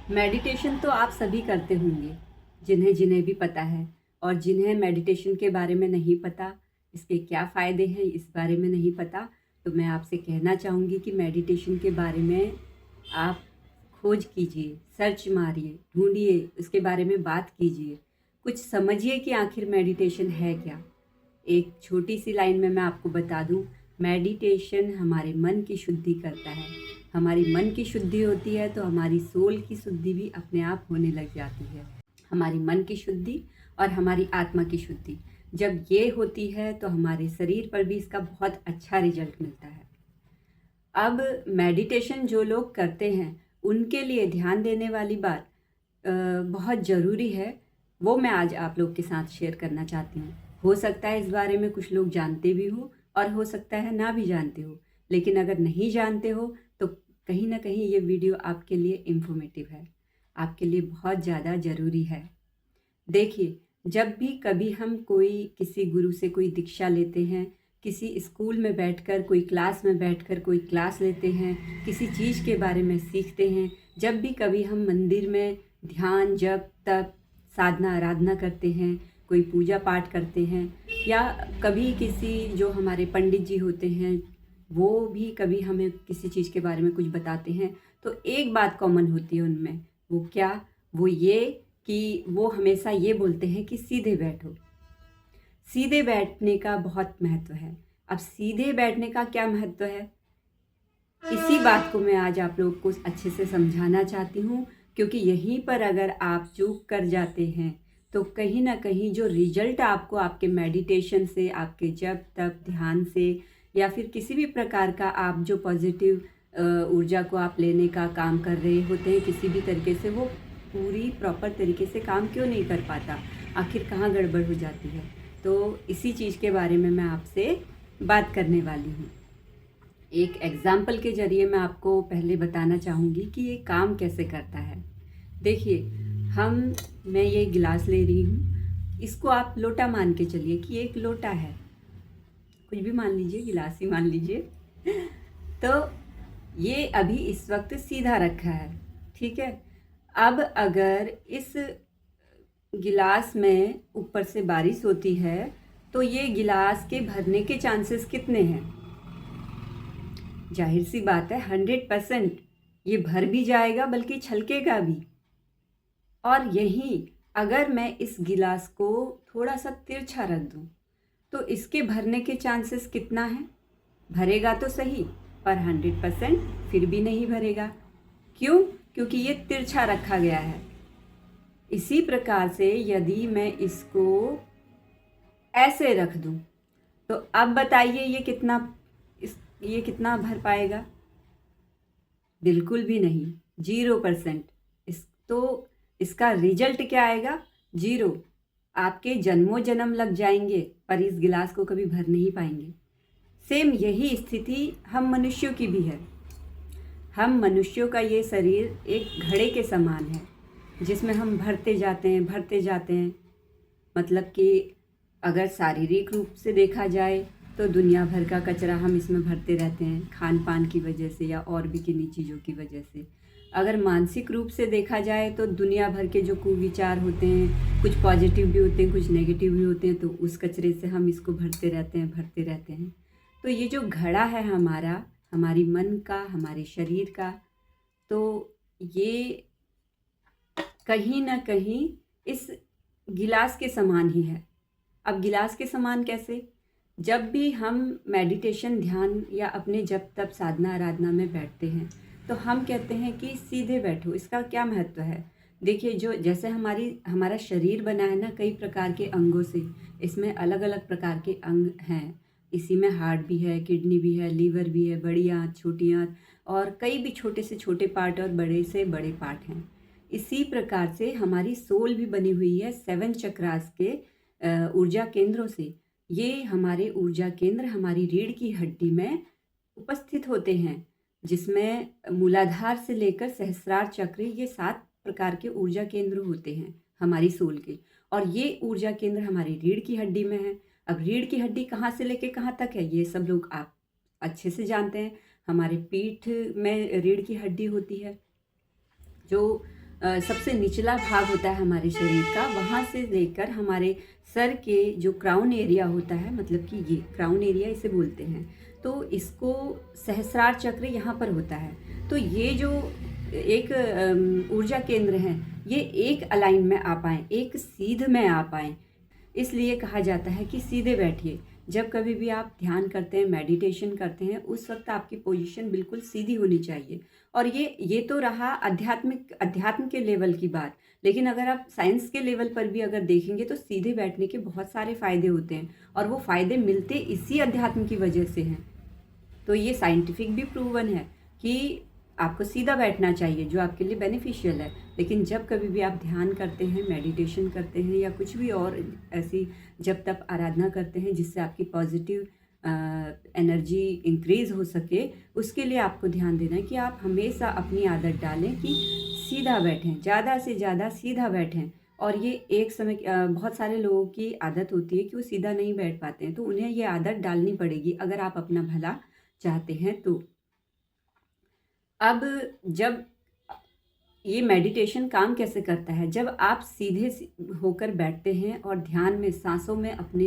Meditation तो आप सभी करते होंगे, जिन्हें जिन्हें भी पता है। और जिन्हें मेडिटेशन के बारे में नहीं पता, इसके क्या फ़ायदे हैं इस बारे में नहीं पता, तो मैं आपसे कहना चाहूँगी कि मेडिटेशन के बारे में आप खोज कीजिए, सर्च मारिए, ढूंढिए, उसके बारे में बात कीजिए, कुछ समझिए कि आखिर मेडिटेशन है क्या। एक छोटी सी लाइन में मैं आपको बता दूं, मेडिटेशन हमारे मन की शुद्धि करता है। हमारी मन की शुद्धि होती है तो हमारी सोल की शुद्धि भी अपने आप होने लग जाती है। हमारी मन की शुद्धि और हमारी आत्मा की शुद्धि जब ये होती है तो हमारे शरीर पर भी इसका बहुत अच्छा रिजल्ट मिलता है। अब मेडिटेशन जो लोग करते हैं उनके लिए ध्यान देने वाली बात बहुत ज़रूरी है, वो मैं आज आप लोग के साथ शेयर करना चाहती हूँ। हो सकता है इस बारे में कुछ लोग जानते भी हो और हो सकता है ना भी जानते हो, लेकिन अगर नहीं जानते हो तो कहीं ना कहीं ये वीडियो आपके लिए इन्फॉर्मेटिव है, आपके लिए बहुत ज़्यादा ज़रूरी है। देखिए, जब भी कभी हम कोई किसी गुरु से कोई दीक्षा लेते हैं, किसी स्कूल में बैठकर कोई क्लास में बैठकर कोई क्लास लेते हैं, किसी चीज़ के बारे में सीखते हैं, जब भी कभी हम मंदिर में ध्यान, जप, तप, साधना, आराधना करते हैं, कोई पूजा पाठ करते हैं, या कभी किसी जो हमारे पंडित जी होते हैं वो भी कभी हमें किसी चीज़ के बारे में कुछ बताते हैं, तो एक बात कॉमन होती है उनमें। वो क्या? वो ये कि वो हमेशा ये बोलते हैं कि सीधे बैठो। सीधे बैठने का बहुत महत्व है। अब सीधे बैठने का क्या महत्व है, इसी बात को मैं आज आप लोग को अच्छे से समझाना चाहती हूँ, क्योंकि यहीं पर अगर आप चूक कर जाते हैं तो कहीं ना कहीं जो रिजल्ट आपको आपके मेडिटेशन से, आपके जप तप ध्यान से, या फिर किसी भी प्रकार का आप जो पॉजिटिव ऊर्जा को आप लेने का काम कर रहे होते हैं किसी भी तरीके से, वो पूरी प्रॉपर तरीके से काम क्यों नहीं कर पाता, आखिर कहाँ गड़बड़ हो जाती है। तो इसी चीज़ के बारे में मैं आपसे बात करने वाली हूँ। एक एग्जाम्पल के ज़रिए मैं आपको पहले बताना चाहूँगी कि ये काम कैसे करता है। देखिए, मैं ये गिलास ले रही हूँ, इसको आप लोटा मान के चलिए कि ये एक लोटा है, कुछ भी मान लीजिए, गिलास ही मान लीजिए। तो ये अभी इस वक्त सीधा रखा है, ठीक है। अब अगर इस गिलास में ऊपर से बारिश होती है तो ये गिलास के भरने के चांसेस कितने हैं? जाहिर सी बात है 100%। ये भर भी जाएगा बल्कि छलकेगा भी। और यहीं अगर मैं इस गिलास को थोड़ा सा तिरछा रख दूं तो इसके भरने के चांसेस कितना है? भरेगा तो सही, पर 100% फिर भी नहीं भरेगा। क्यों? क्योंकि ये तिरछा रखा गया है। इसी प्रकार से यदि मैं इसको ऐसे रख दूं तो अब बताइए ये कितना भर पाएगा? बिल्कुल भी नहीं, 0%। इसका रिजल्ट क्या आएगा? 0। आपके जन्मों जन्म लग जाएंगे पर इस गिलास को कभी भर नहीं पाएंगे। सेम यही स्थिति हम मनुष्यों की भी है। हम मनुष्यों का ये शरीर एक घड़े के समान है, जिसमें हम भरते जाते हैं। मतलब कि अगर शारीरिक रूप से देखा जाए तो दुनिया भर का कचरा हम इसमें भरते रहते हैं, खान पान की वजह से या और भी किन्हीं चीज़ों की वजह से। अगर मानसिक रूप से देखा जाए तो दुनिया भर के जो कुविचार होते हैं, कुछ पॉजिटिव भी होते हैं, कुछ नेगेटिव भी होते हैं, तो उस कचरे से हम इसको भरते रहते हैं। तो ये जो घड़ा है हमारा, हमारी मन का, हमारे शरीर का, तो ये कहीं ना कहीं इस गिलास के समान ही है। अब गिलास के समान कैसे? जब भी हम मेडिटेशन, ध्यान या अपने जप तप साधना आराधना में बैठते हैं तो हम कहते हैं कि सीधे बैठो। इसका क्या महत्व है? देखिए, जो जैसे हमारा शरीर बना है ना कई प्रकार के अंगों से, इसमें अलग अलग प्रकार के अंग हैं। इसी में हार्ट भी है, किडनी भी है, लीवर भी है, बड़ी आंत, छोटी आंत, और कई भी छोटे से छोटे पार्ट और बड़े से बड़े पार्ट हैं। इसी प्रकार से हमारी सोल भी बनी हुई है 7 चक्रास के ऊर्जा केंद्रों से। ये हमारे ऊर्जा केंद्र हमारी रीढ़ की हड्डी में उपस्थित होते हैं, जिसमें मूलाधार से लेकर सहस्रार चक्र, ये 7 प्रकार के ऊर्जा केंद्र होते हैं हमारी सोल के। और ये ऊर्जा केंद्र हमारी रीढ़ की हड्डी में है। अब रीढ़ की हड्डी कहाँ से लेके कहाँ तक है ये सब लोग आप अच्छे से जानते हैं। हमारे पीठ में रीढ़ की हड्डी होती है, जो सबसे निचला भाग होता है हमारे शरीर का, वहाँ से लेकर हमारे सर के जो क्राउन एरिया होता है, मतलब कि ये क्राउन एरिया इसे बोलते हैं, तो इसको सहस्रार चक्र यहाँ पर होता है। तो ये जो एक ऊर्जा केंद्र हैं, ये एक अलाइन में आ पाएँ, एक सीध में आ पाएँ, इसलिए कहा जाता है कि सीधे बैठिए। जब कभी भी आप ध्यान करते हैं, मेडिटेशन करते हैं, उस वक्त आपकी पोजीशन बिल्कुल सीधी होनी चाहिए। और ये तो रहा अध्यात्म के लेवल की बात, लेकिन अगर आप साइंस के लेवल पर भी अगर देखेंगे तो सीधे बैठने के बहुत सारे फ़ायदे होते हैं, और वो फ़ायदे मिलते इसी अध्यात्म की वजह से हैं। तो ये साइंटिफिक भी प्रूवन है कि आपको सीधा बैठना चाहिए, जो आपके लिए बेनिफिशियल है। लेकिन जब कभी भी आप ध्यान करते हैं, मेडिटेशन करते हैं, या कुछ भी और ऐसी जब तक आराधना करते हैं जिससे आपकी पॉजिटिव एनर्जी इंक्रीज़ हो सके, उसके लिए आपको ध्यान देना है कि आप हमेशा अपनी आदत डालें कि सीधा बैठें, ज़्यादा से ज़्यादा सीधा बैठें। और ये एक समय बहुत सारे लोगों की आदत होती है कि वो सीधा नहीं बैठ पाते हैं, तो उन्हें ये आदत डालनी पड़ेगी अगर आप अपना भला चाहते हैं तो। अब जब ये मेडिटेशन काम कैसे करता है, जब आप सीधे होकर बैठते हैं और ध्यान में सांसों में अपने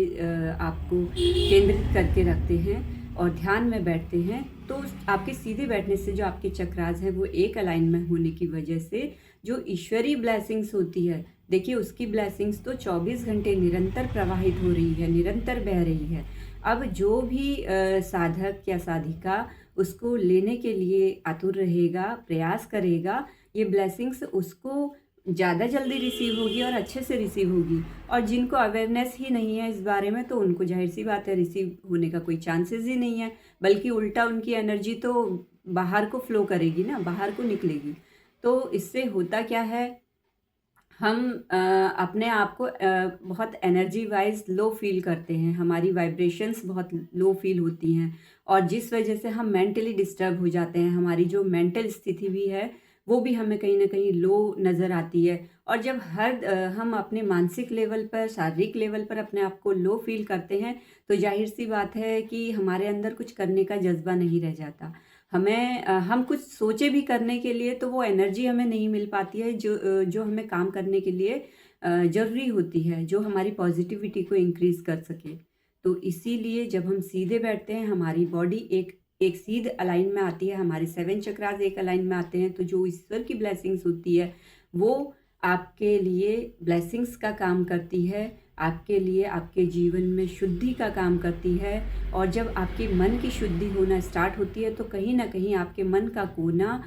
आप को केंद्रित करके रखते हैं और ध्यान में बैठते हैं, तो आपके सीधे बैठने से जो आपके चक्रास हैं वो एक अलाइन में होने की वजह से जो ईश्वरीय ब्लेसिंग्स होती है, देखिए उसकी ब्लेसिंग्स तो 24 घंटे निरंतर प्रवाहित हो रही है, निरंतर बह रही है। अब जो भी साधक या साधिका उसको लेने के लिए आतुर रहेगा, प्रयास करेगा, ये ब्लेसिंग्स उसको ज़्यादा जल्दी रिसीव होगी और अच्छे से रिसीव होगी। और जिनको अवेयरनेस ही नहीं है इस बारे में, तो उनको जाहिर सी बात है रिसीव होने का कोई चांसेस ही नहीं है, बल्कि उल्टा उनकी एनर्जी तो बाहर को फ्लो करेगी ना, बाहर को निकलेगी। तो इससे होता क्या है, हम अपने आप को बहुत एनर्जी वाइज लो फील करते हैं, हमारी वाइब्रेशंस बहुत लो फील होती हैं, और जिस वजह से हम मेंटली डिस्टर्ब हो जाते हैं। हमारी जो मेंटल स्थिति भी है वो भी हमें कहीं ना कहीं लो नज़र आती है। और जब हम अपने मानसिक लेवल पर, शारीरिक लेवल पर अपने आप को लो फील करते हैं, तो जाहिर सी बात है कि हमारे अंदर कुछ करने का जज्बा नहीं रह जाता। हम कुछ सोचे भी करने के लिए तो वो एनर्जी हमें नहीं मिल पाती है जो हमें काम करने के लिए ज़रूरी होती है, जो हमारी पॉजिटिविटी को इंक्रीज़ कर सके। तो इसीलिए जब हम सीधे बैठते हैं, हमारी बॉडी एक सीध अलाइन में आती है, हमारे 7 चक्रास एक अलाइन में आते हैं, तो जो ईश्वर की ब्लेसिंग्स होती है वो आपके लिए ब्लेसिंग्स का काम करती है, आपके लिए आपके जीवन में शुद्धि का काम करती है। और जब आपके मन की शुद्धि होना स्टार्ट होती है, तो कहीं ना कहीं आपके मन का कोना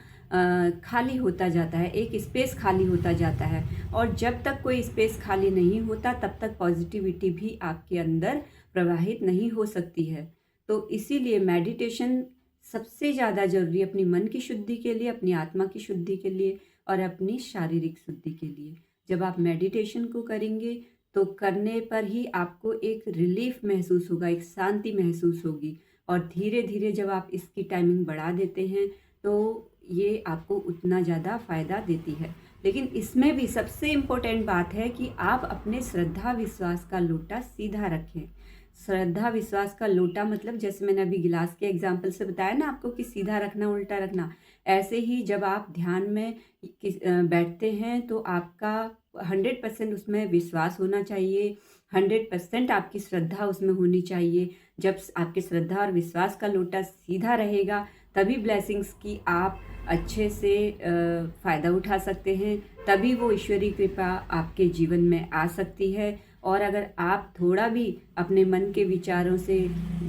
खाली होता जाता है, एक स्पेस खाली होता जाता है। और जब तक कोई स्पेस खाली नहीं होता, तब तक पॉजिटिविटी भी आपके अंदर प्रवाहित नहीं हो सकती है। तो इसीलिए मेडिटेशन सबसे ज़्यादा ज़रूरी है अपनी मन की शुद्धि के लिए, अपनी आत्मा की शुद्धि के लिए, और अपनी शारीरिक शुद्धि के लिए। जब आप मेडिटेशन को करेंगे तो करने पर ही आपको एक रिलीफ महसूस होगा, एक शांति महसूस होगी। और धीरे धीरे जब आप इसकी टाइमिंग बढ़ा देते हैं तो ये आपको उतना ज़्यादा फ़ायदा देती है। लेकिन इसमें भी सबसे इम्पोर्टेंट बात है कि आप अपने श्रद्धा विश्वास का लोटा सीधा रखें। श्रद्धा विश्वास का लोटा मतलब जैसे मैंने अभी गिलास के एग्जाम्पल से बताया ना आपको कि सीधा रखना, उल्टा रखना, ऐसे ही जब आप ध्यान में बैठते हैं तो आपका 100% उसमें विश्वास होना चाहिए, 100% आपकी श्रद्धा उसमें होनी चाहिए। जब आपके श्रद्धा और विश्वास का लोटा सीधा रहेगा, तभी ब्लेसिंग्स की आप अच्छे से फ़ायदा उठा सकते हैं, तभी वो ईश्वरीय कृपा आपके जीवन में आ सकती है। और अगर आप थोड़ा भी अपने मन के विचारों से,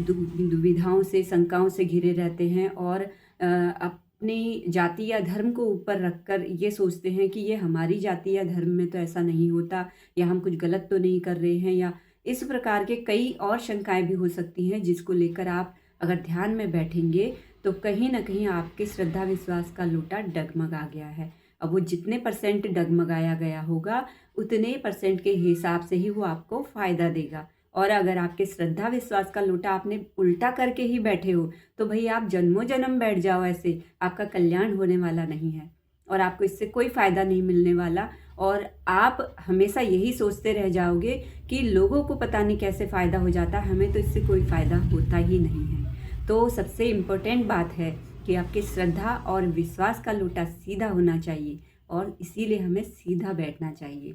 दुविधाओं से, शंकाओं से घिरे रहते हैं और अपनी जाति या धर्म को ऊपर रखकर ये सोचते हैं कि ये हमारी जाति या धर्म में तो ऐसा नहीं होता, या हम कुछ गलत तो नहीं कर रहे हैं, या इस प्रकार के कई और शंकाएं भी हो सकती हैं, जिसको लेकर आप अगर ध्यान में बैठेंगे तो कहीं ना कहीं आपके श्रद्धा विश्वास का लोटा डगमगा गया है। अब वो जितने % डगमगाया गया होगा, उतने % के हिसाब से ही वो आपको फ़ायदा देगा। और अगर आपके श्रद्धा विश्वास का लोटा आपने उल्टा करके ही बैठे हो, तो भाई आप जन्मों जन्म बैठ जाओ ऐसे, आपका कल्याण होने वाला नहीं है और आपको इससे कोई फ़ायदा नहीं मिलने वाला। और आप हमेशा यही सोचते रह जाओगे कि लोगों को पता नहीं कैसे फ़ायदा हो जाता, हमें तो इससे कोई फ़ायदा होता ही नहीं है। तो सबसे इम्पोर्टेंट बात है कि आपके श्रद्धा और विश्वास का लोटा सीधा होना चाहिए। और इसीलिए हमें सीधा बैठना चाहिए।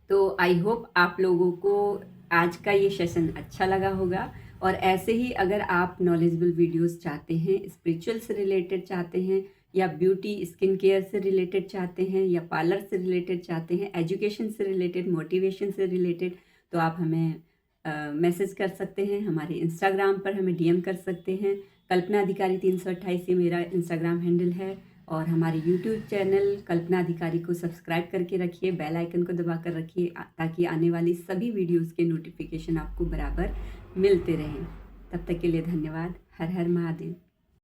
तो आई होप आप लोगों को आज का ये सेशन अच्छा लगा होगा, और ऐसे ही अगर आप नॉलेजेबल वीडियोस चाहते हैं, स्पिरिचुअल से रिलेटेड चाहते हैं, या ब्यूटी स्किन केयर से रिलेटेड चाहते हैं, या पार्लर से रिलेटेड चाहते हैं, एजुकेशन से रिलेटेड, मोटिवेशन से रिलेटेड, तो आप हमें मैसेज कर सकते हैं। हमारे इंस्टाग्राम पर हमें डीएम कर सकते हैं। कल्पना अधिकारी 328 ये मेरा इंस्टाग्राम हैंडल है। और हमारे यूट्यूब चैनल कल्पना अधिकारी को सब्सक्राइब करके रखिए, बेल आइकन को दबा कर रखिए, ताकि आने वाली सभी वीडियोस के नोटिफिकेशन आपको बराबर मिलते रहें। तब तक के लिए धन्यवाद। हर हर महादेव।